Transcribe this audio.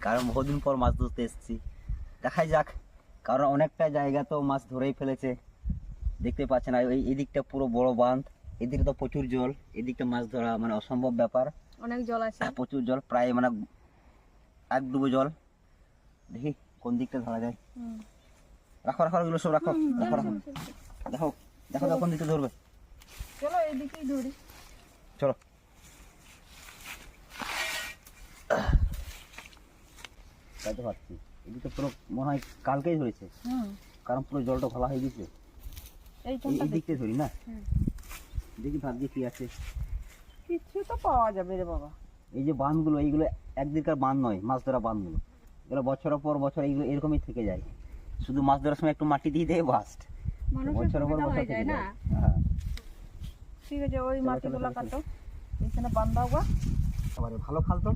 কারণ বহুদিন পর মাছ ধরতে এসেছি, দেখাই যাক। কারণ অনেকটা জায়গা তো মাছ ধরেই ফেলেছে, দেখতে পাচ্ছেন। আর এই দিকটা পুরো বড় বাঁধ, এদিকে তো প্রচুর জল, এদিকটা মাছ ধরা মানে অসম্ভব ব্যাপার। অনেক জল আছে, প্রচুর জল, প্রায় মানে এক ডুবো জল। দেখি কোন দিকটা ধরা যায়। রাখো রাখো, এগুলো সব রাখো রাখো রাখো। দেখো দেখো দেখো কোন দিকটা ধরবে। চলো এইদিকেই ধরি। চলো, তাই তো ভাবছি এদিকে পুরো মনে হয় কালকেই ধরেছে, কারণ পুরো জলটা ঘোলা হয়ে গেছে। এই দিকটা ধরি না, দেখি ভাবছি কি আছে। কিছু তো পাওয়া যাবে রে বাবা। এই যে বাঁধগুলো, এইগুলো একদিনকার বাঁধ নয়, মাছ ধরা বাঁধগুলো। এগুলো বছরের পর বছর এইগুলো এরকমই থেকে যায়। শুধু মাছ ধরার সময় একটু মাটি দিয়ে দেয় বাস্ট, বছরের পর বছর থেকে যায়। হ্যাঁ ঠিক আছে, ওই মাটিগুলো কাটো, এখানে বাঁধাও গা। ভালো খাল তো।